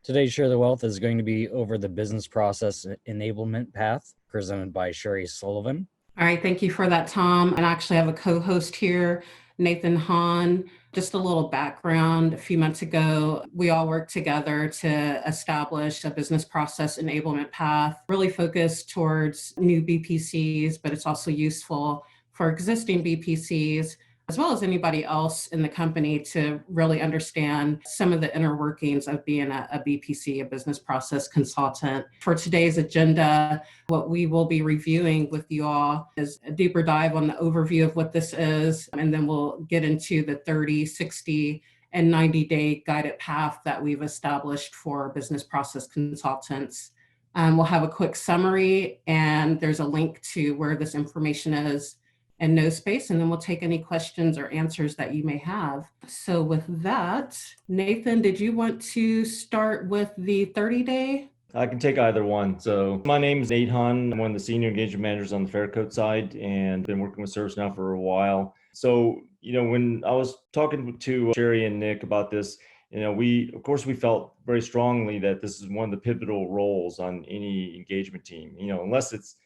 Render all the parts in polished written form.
Today's Share the Wealth is going to be over the business process enablement path presented by Sherry Sullivan. All right, thank you for that, Tom. And I actually have a co-host here, Nathan Hahn. Just a little background. A few months ago, we all worked together to establish a business process enablement path, really focused towards new BPCs, but it's also useful for existing BPCs, as well as anybody else in the company to really understand some of the inner workings of being a BPC, a business process consultant. For today's agenda, what we will be reviewing with you all is a deeper dive on the overview of what this is, and then we'll get into the 30, 60, and 90-day guided path that we've established for business process consultants. We'll have a quick summary, and there's a link to where this information is and no space, and then we'll take any questions or answers that you may have. So with that, Nathan, did you want to start with the 30-day? I can take either one. So my name is Nate Hahn. I'm one of the senior engagement managers on the Faircode side and been working with ServiceNow for a while. So, when I was talking to Sherry and Nick about this, we felt very strongly that this is one of the pivotal roles on any engagement team, unless it's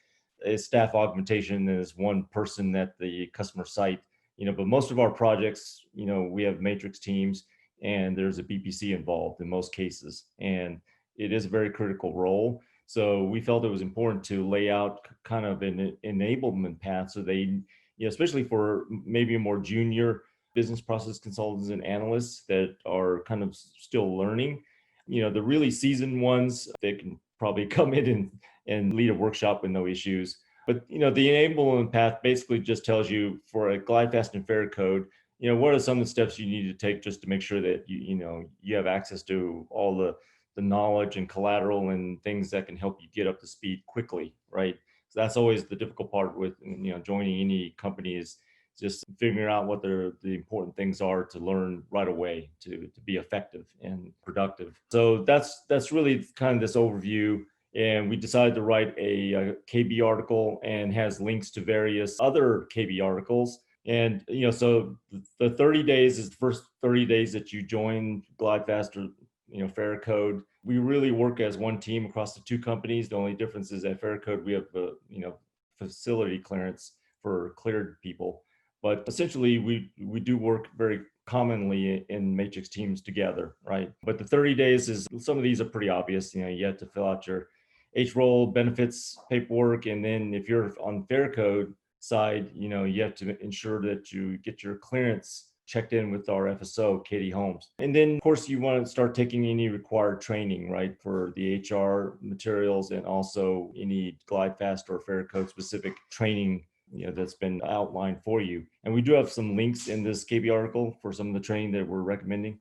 a staff augmentation, there's one person at the customer site, but most of our projects, we have matrix teams and there's a BPC involved in most cases. And it is a very critical role. So we felt it was important to lay out kind of an enablement path so they, especially for maybe a more junior business process consultants and analysts that are kind of still learning, the really seasoned ones, they can probably come in and lead a workshop with no issues. But, the enablement path basically just tells you for a GlideFast and Faircode, what are some of the steps you need to take just to make sure that you have access to all the knowledge and collateral and things that can help you get up to speed quickly, right? So that's always the difficult part with, joining any company is just figuring out what the important things are to learn right away to be effective and productive. So that's really kind of this overview. And we decided to write a KB article and has links to various other KB articles. And, so the 30 days is the first 30 days that you join GlideFast or, Faircode. We really work as one team across the two companies. The only difference is at Faircode, we have, facility clearance for cleared people. But essentially, we do work very commonly in matrix teams together, right? But the 30 days is, some of these are pretty obvious. You have to fill out your H-roll benefits paperwork. And then if you're on Faircode side, you have to ensure that you get your clearance checked in with our FSO, Katie Holmes. And then, of course, you want to start taking any required training, right, for the HR materials and also any GlideFast or Faircode specific training that's been outlined for you. And we do have some links in this KB article for some of the training that we're recommending.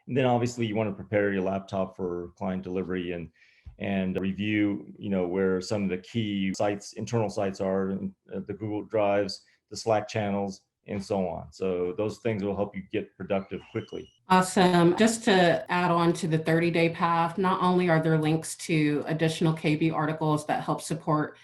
And then obviously you want to prepare your laptop for client delivery and review, where some of the key sites, internal sites are, the Google Drives, the Slack channels, and so on. So those things will help you get productive quickly. Awesome. Just to add on to the 30-day path, not only are there links to additional KB articles that help support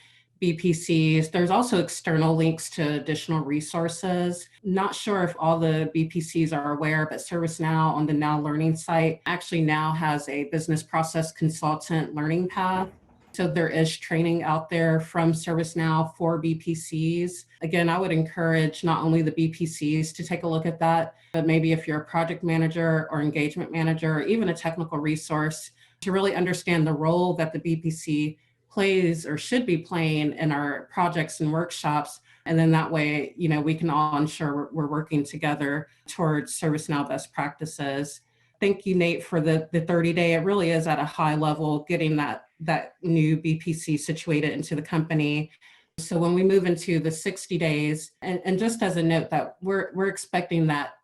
BPCs, there's also external links to additional resources. Not sure if all the BPCs are aware, but ServiceNow on the Now Learning site actually now has a business process consultant learning path. So there is training out there from ServiceNow for BPCs. Again, I would encourage not only the BPCs to take a look at that, but maybe if you're a project manager or engagement manager, or even a technical resource, to really understand the role that the BPC plays or should be playing in our projects and workshops. And then that way, we can all ensure we're working together towards ServiceNow best practices. Thank you, Nate, for the 30-day. It really is at a high level, getting that new BPC situated into the company. So when we move into the 60 days, and just as a note that we're expecting that,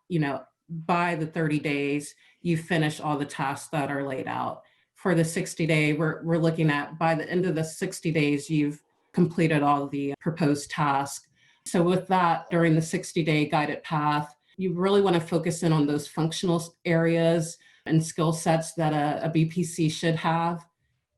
by the 30 days, you finish all the tasks that are laid out. For the 60-day, we're looking at by the end of the 60 days, you've completed all the proposed tasks. So with that, during the 60-day guided path, you really want to focus in on those functional areas and skill sets that a BPC should have.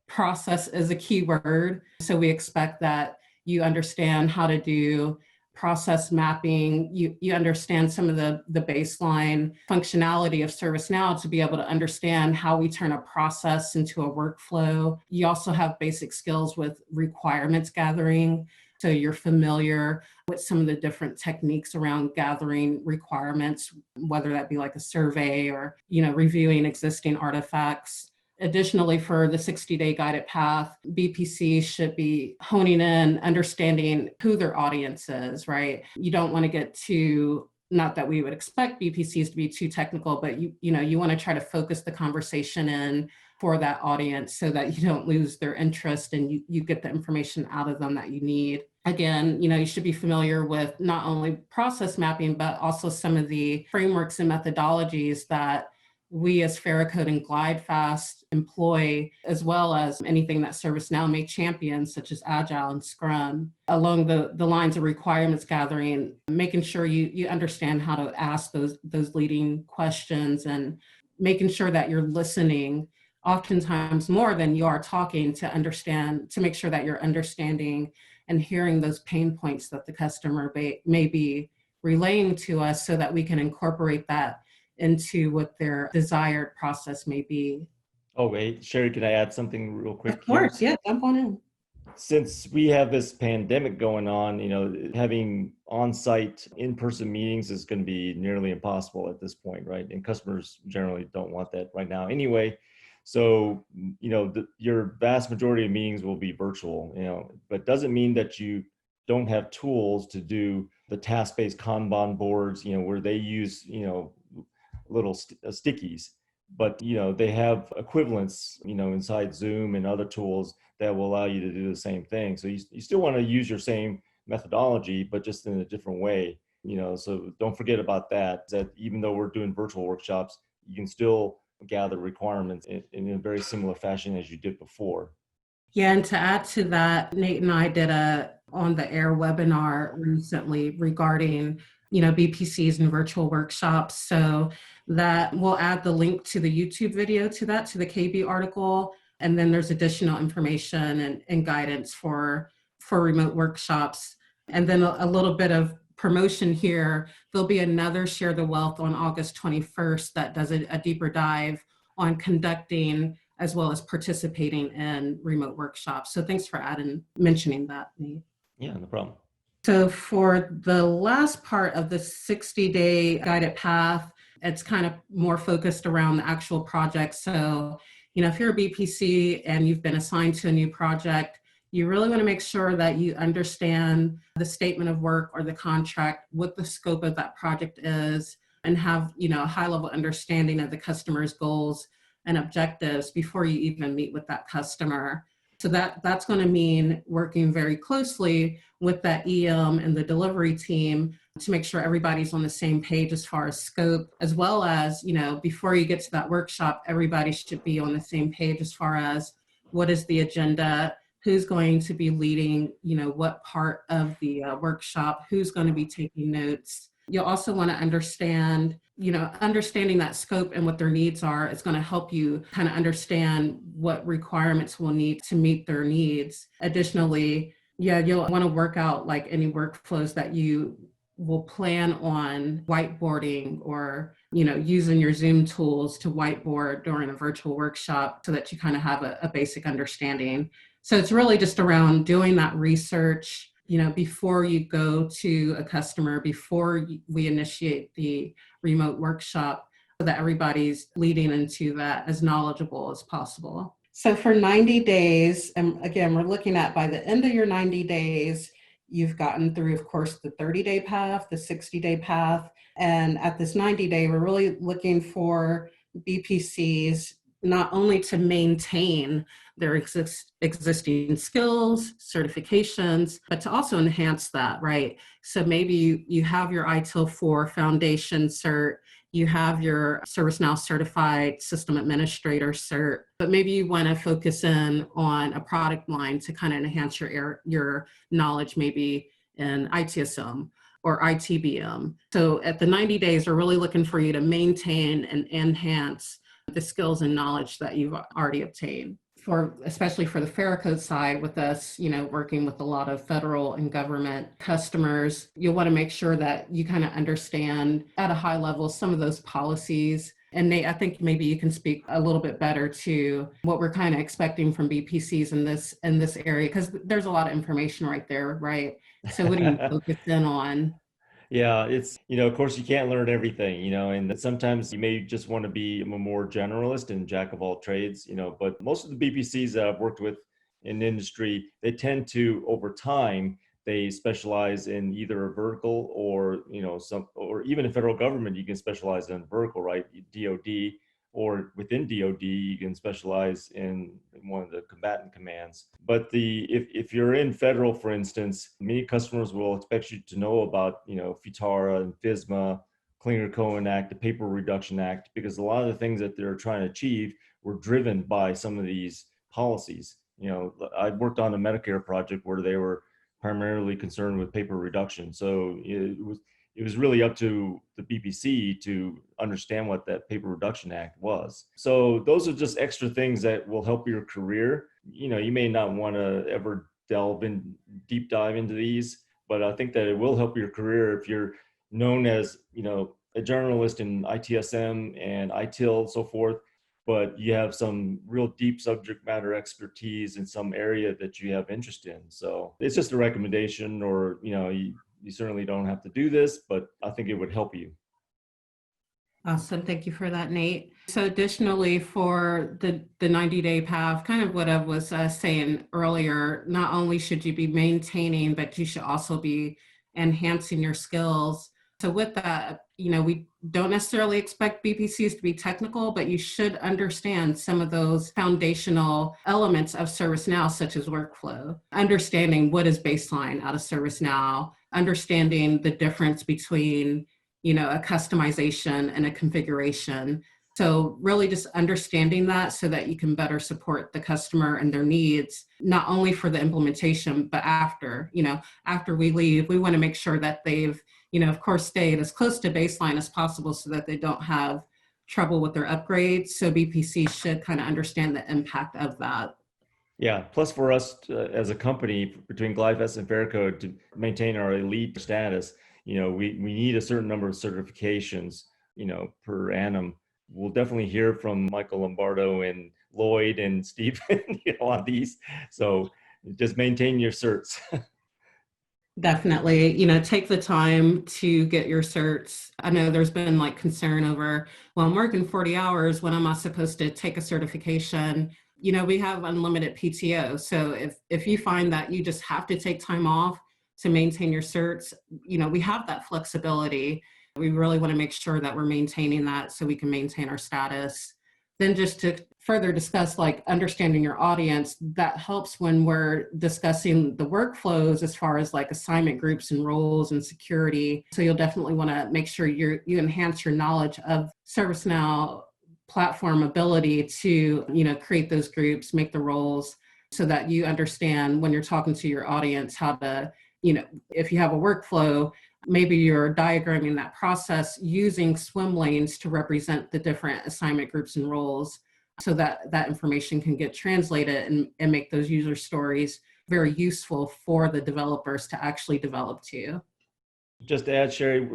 Process is a key word. So we expect that you understand how to do process mapping, you understand some of the baseline functionality of ServiceNow to be able to understand how we turn a process into a workflow. You also have basic skills with requirements gathering. So you're familiar with some of the different techniques around gathering requirements, whether that be like a survey or, reviewing existing artifacts. Additionally, for the 60-day guided path, BPC should be honing in, understanding who their audience is, right? You don't want to get too, not that we would expect BPCs to be too technical, but you want to try to focus the conversation in for that audience so that you don't lose their interest and you get the information out of them that you need. Again, you should be familiar with not only process mapping, but also some of the frameworks and methodologies that we as Farracode and GlideFast employ, as well as anything that ServiceNow may champion, such as Agile and Scrum, along the lines of requirements gathering, making sure you understand how to ask those leading questions and making sure that you're listening oftentimes more than you are talking to make sure that you're understanding and hearing those pain points that the customer may be relaying to us so that we can incorporate that into what their desired process may be. Oh, wait, Sherry, can I add something real quick? Of course, yeah, jump on in. Since we have this pandemic going on, having on-site in-person meetings is going to be nearly impossible at this point, right? And customers generally don't want that right now anyway. So, your vast majority of meetings will be virtual, but doesn't mean that you don't have tools to do the task-based Kanban boards, where they use, little stickies, but they have equivalents inside Zoom and other tools that will allow you to do the same thing. So you still want to use your same methodology, but just in a different way. So don't forget about that even though we're doing virtual workshops, you can still gather requirements in a very similar fashion as you did before. Yeah, and to add to that, Nate and I did a on the air webinar recently regarding BPCs and virtual workshops. So that we'll add the link to the YouTube video to the KB article. And then there's additional information and guidance for remote workshops. And then a little bit of promotion here. There'll be another Share the Wealth on August 21st that does a deeper dive on conducting as well as participating in remote workshops. So thanks for mentioning that, Nate. Yeah, no problem. So for the last part of the 60-day guided path, it's kind of more focused around the actual project. So, if you're a BPC and you've been assigned to a new project, you really want to make sure that you understand the statement of work or the contract, what the scope of that project is, and have, a high level understanding of the customer's goals and objectives before you even meet with that customer. So that's going to mean working very closely with that EM and the delivery team to make sure everybody's on the same page as far as scope, as well as, before you get to that workshop, everybody should be on the same page as far as what is the agenda, who's going to be leading, what part of the workshop, who's going to be taking notes. You'll also want to understand, understanding that scope and what their needs are is going to help you kind of understand what requirements will need to meet their needs. Additionally, you'll want to work out like any workflows that you will plan on whiteboarding or, using your Zoom tools to whiteboard during a virtual workshop so that you kind of have a basic understanding. So it's really just around doing that research, before you go to a customer, before we initiate the remote workshop, so that everybody's leading into that as knowledgeable as possible. So for 90 days, and again, we're looking at by the end of your 90 days, you've gotten through, of course, the 30-day path, the 60-day path. And at this 90-day, we're really looking for BPCs not only to maintain their existing skills, certifications, but to also enhance that, right? So maybe you have your ITIL 4 foundation cert, you have your ServiceNow certified system administrator cert, but maybe you want to focus in on a product line to kind of enhance your knowledge, maybe in ITSM or ITBM. So at the 90 days, we're really looking for you to maintain and enhance the skills and knowledge that you've already obtained. especially for the Farracode side with us, working with a lot of federal and government customers, you'll want to make sure that you kind of understand at a high level some of those policies. And Nate, I think maybe you can speak a little bit better to what we're kind of expecting from BPCs in this area, because there's a lot of information right there, right? So what do you focus in on? Yeah, it's, of course you can't learn everything, and sometimes you may just want to be a more generalist and jack of all trades, but most of the BPCs that I've worked with in the industry, they tend to, over time, they specialize in either a vertical or, or even in federal government, you can specialize in vertical, right? DOD, or within DOD, you can specialize in one of the combatant commands. But if you're in federal, for instance, many customers will expect you to know about, FITARA and FISMA, Cleaner Cohen Act, the Paper Reduction Act, because a lot of the things that they're trying to achieve were driven by some of these policies. I worked on a Medicare project where they were primarily concerned with paper reduction. So it was really up to the BPC to understand what that Paper Reduction Act was. So those are just extra things that will help your career. You may not want to ever deep dive into these, but I think that it will help your career if you're known as, a journalist in ITSM and ITIL, so forth, but you have some real deep subject matter expertise in some area that you have interest in. So it's just a recommendation, or, you certainly don't have to do this, but I think it would help you. Awesome. Thank you for that, Nate. So additionally, for the 90-day path, kind of what I was saying earlier, not only should you be maintaining, but you should also be enhancing your skills. So with that, we don't necessarily expect BPCs to be technical, but you should understand some of those foundational elements of ServiceNow, such as workflow, understanding what is baseline out of ServiceNow, understanding the difference between, a customization and a configuration. So really just understanding that so that you can better support the customer and their needs, not only for the implementation, but after we leave, we want to make sure that they've, of course, stayed as close to baseline as possible so that they don't have trouble with their upgrades. So BPC should kind of understand the impact of that. Yeah. Plus, for us as a company, between GlideFast and Farracode, to maintain our elite status, we need a certain number of certifications, per annum. We'll definitely hear from Michael Lombardo and Lloyd and Stephen, on these. So just maintain your certs. Definitely, take the time to get your certs. I know there's been concern over, well, I'm working 40 hours. When am I supposed to take a certification? We have unlimited PTO. So if you find that you just have to take time off to maintain your certs, we have that flexibility. We really want to make sure that we're maintaining that so we can maintain our status. Then just to further discuss understanding your audience, that helps when we're discussing the workflows as far as assignment groups and roles and security. So you'll definitely want to make sure you enhance your knowledge of ServiceNow platform ability to create those groups, make the roles, so that you understand when you're talking to your audience how to, if you have a workflow, maybe you're diagramming that process using swim lanes to represent the different assignment groups and roles, so that that information can get translated and make those user stories very useful for the developers to actually develop to. Just to add, Sherry,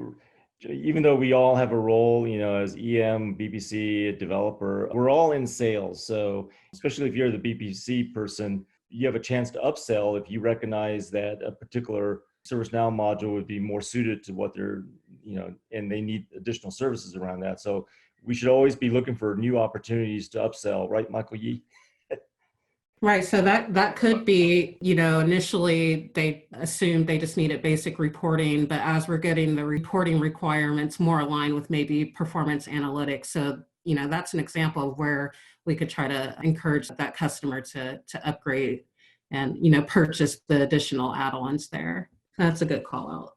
even though we all have a role, as EM, BPC, a developer, we're all in sales. So especially if you're the BPC person, you have a chance to upsell if you recognize that a particular ServiceNow module would be more suited to what they're, and they need additional services around that. So we should always be looking for new opportunities to upsell, right, Michael Yee? Right. So that could be, initially they assumed they just needed basic reporting, but as we're getting the reporting requirements more aligned with maybe performance analytics. So, that's an example of where we could try to encourage that customer to upgrade and, purchase the additional add-ons there. That's a good call out.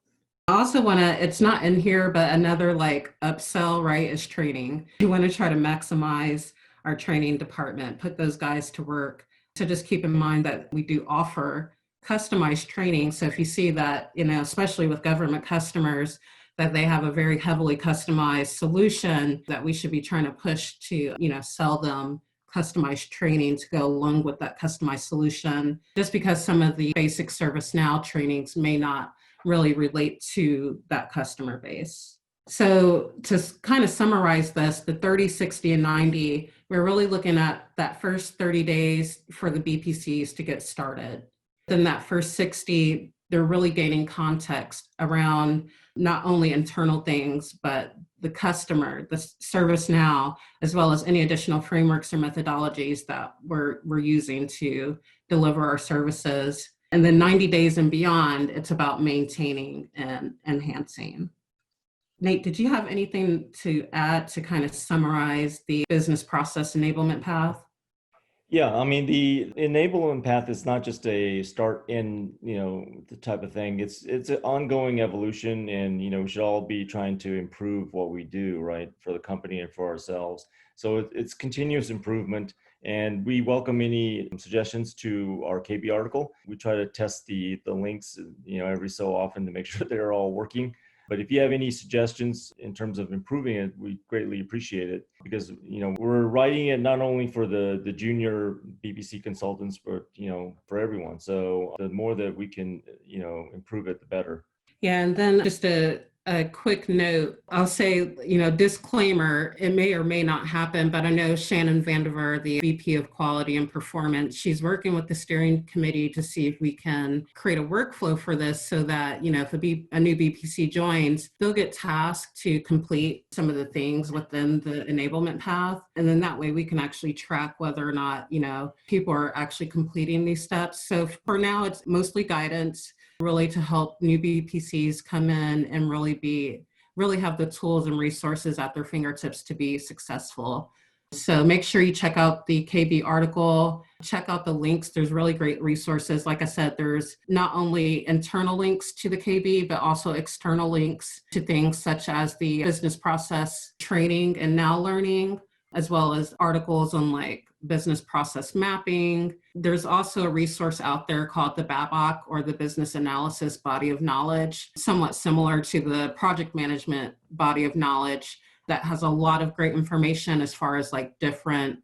I also want to, it's not in here, but another upsell, right, is training. We want to try to maximize our training department, put those guys to work. So just keep in mind that we do offer customized training. So if you see that, especially with government customers, that they have a very heavily customized solution, that we should be trying to push to, sell them customized training to go along with that customized solution, just because some of the basic ServiceNow trainings may not really relate to that customer base. So to kind of summarize this, the 30, 60, and 90, we're really looking at that first 30 days for the BPCs to get started. Then that first 60, they're really gaining context around not only internal things, but the customer, the ServiceNow, as well as any additional frameworks or methodologies that we're using to deliver our services. And then 90 days and beyond, it's about maintaining and enhancing. Nate, did you have anything to add to kind of summarize the business process enablement path? Yeah, I mean, the enablement path is not just a start in, the type of thing. It's an ongoing evolution, and, we should all be trying to improve what we do, right, for the company and for ourselves. So it's continuous improvement, and we welcome any suggestions to our KB article. We try to test the links, every so often to make sure they're all working. But if you have any suggestions in terms of improving it, we greatly appreciate it, because, we're writing it not only for the junior BPC consultants, but, for everyone. So the more that we can, improve it, the better. Yeah, and then just a quick note, I'll say, disclaimer, it may or may not happen, but I know Shannon Vandiver, the VP of Quality and Performance, she's working with the steering committee to see if we can create a workflow for this so that, if a new BPC joins, they'll get tasked to complete some of the things within the enablement path. And then that way we can actually track whether or not, people are actually completing these steps. So for now, it's mostly guidance, really to help new BPCs come in and really have the tools and resources at their fingertips to be successful. So make sure you check out the KB article, check out the links. There's really great resources. Like I said, there's not only internal links to the KB, but also external links to things such as the business process training and now learning, as well as articles on like business process mapping. There's also a resource out there called the BABOK, or the Business Analysis Body of Knowledge, somewhat similar to the project management body of knowledge, that has a lot of great information as far as like different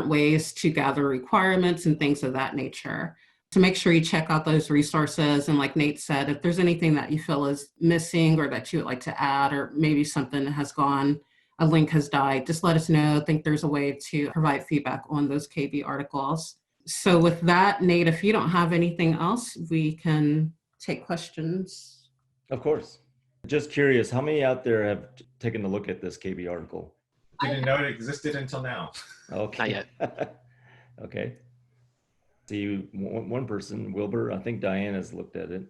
ways to gather requirements and things of that nature. So make sure you check out those resources. And like Nate said, if there's anything that you feel is missing or that you would like to add, or maybe something has gone, a link has died, just let us know. I think there's a way to provide feedback on those KB articles. So with that, Nate, if you don't have anything else, we can take questions. Of course. Just curious, how many out there have taken a look at this KB article? Didn't know it existed until now. Okay. Not yet. Okay. See, one person, Wilbur, I think Diane has looked at it.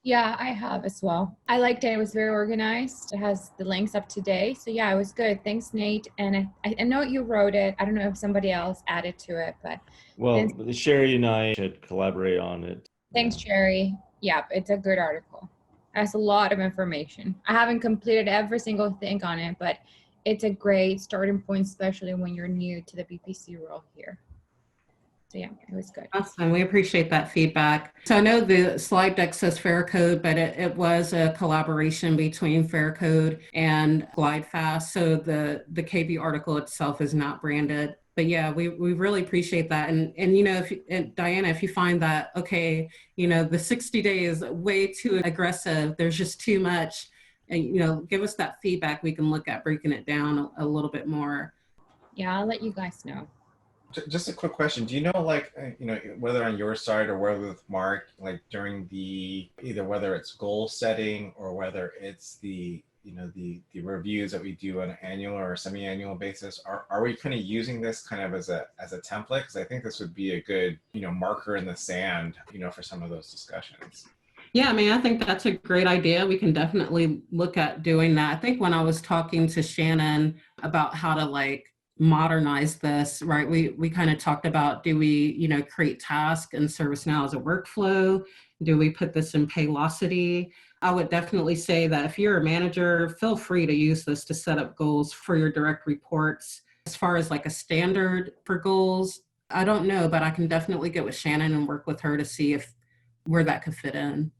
Yeah, I have as well. I liked it. It was very organized. It has the links up to date. So yeah, it was good. Thanks, Nate. And I know you wrote it. I don't know if somebody else added to it, but. Well, Sherry and I should collaborate on it. Thanks, Sherry. Yeah, it's a good article. It has a lot of information. I haven't completed every single thing on it, but it's a great starting point, especially when you're new to the BPC role here. So yeah, it was good. Awesome. We appreciate that feedback. So I know the slide deck says Fair Code, but it was a collaboration between Fair Code and GlideFast. So the KB article itself is not branded. But yeah, we really appreciate that. And Diana, if you find that, okay, the 60 days is way too aggressive, there's just too much, and, give us that feedback. We can look at breaking it down a little bit more. Yeah, I'll let you guys know. Just a quick question. Do you know, whether on your side or whether with Mark, during either whether it's goal setting or whether it's the reviews that we do on an annual or semi-annual basis, are we kind of using this kind of as a template? Because I think this would be a good, marker in the sand, for some of those discussions. Yeah, I think that's a great idea. We can definitely look at doing that. I think when I was talking to Shannon about how to modernize this, right? We kind of talked about, do we, create tasks and ServiceNow as a workflow? Do we put this in Paylocity? I would definitely say that if you're a manager, feel free to use this to set up goals for your direct reports. As far as a standard for goals, I don't know, but I can definitely get with Shannon and work with her to see where that could fit in.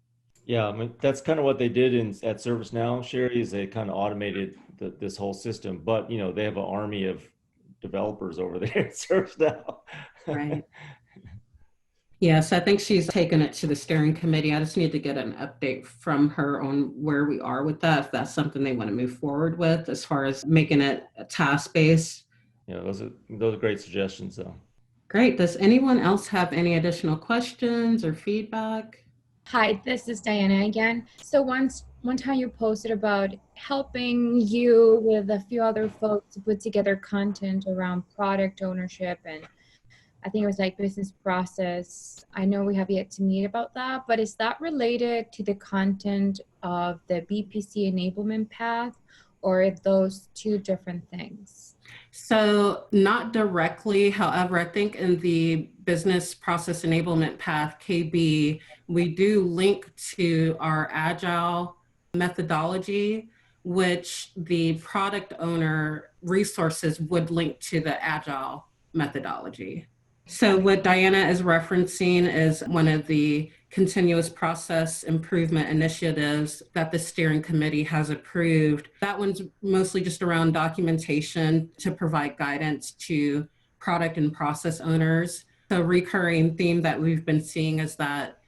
Yeah, that's kind of what they did at ServiceNow, Sherry, is they kind of automated this whole system. But, they have an army of developers over there at ServiceNow. Right. Yes, I think she's taken it to the steering committee. I just need to get an update from her on where we are with that, if that's something they want to move forward with as far as making it a task-based. Yeah, those are great suggestions, though. Great. Does anyone else have any additional questions or feedback? Hi, this is Diana again. So one time you posted about helping you with a few other folks to put together content around product ownership, and I think it was like business process. I know we have yet to meet about that, but is that related to the content of the BPC enablement path, or are those two different things? So not directly, however, I think in the business process enablement path, KB, we do link to our agile methodology, which the product owner resources would link to the agile methodology. So what Diana is referencing is one of the continuous process improvement initiatives that the steering committee has approved. That one's mostly just around documentation to provide guidance to product and process owners. The recurring theme that we've been seeing is that,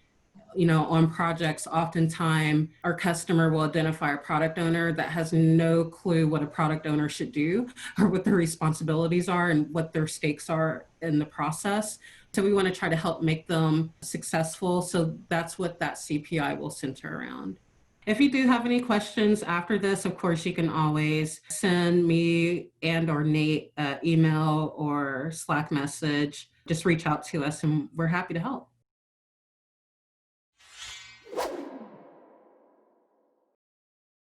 on projects, oftentimes our customer will identify a product owner that has no clue what a product owner should do or what their responsibilities are and what their stakes are in the process. So we want to try to help make them successful. So that's what that CPI will center around. If you do have any questions after this, of course, you can always send me or Nate an email or Slack message. Just reach out to us and we're happy to help.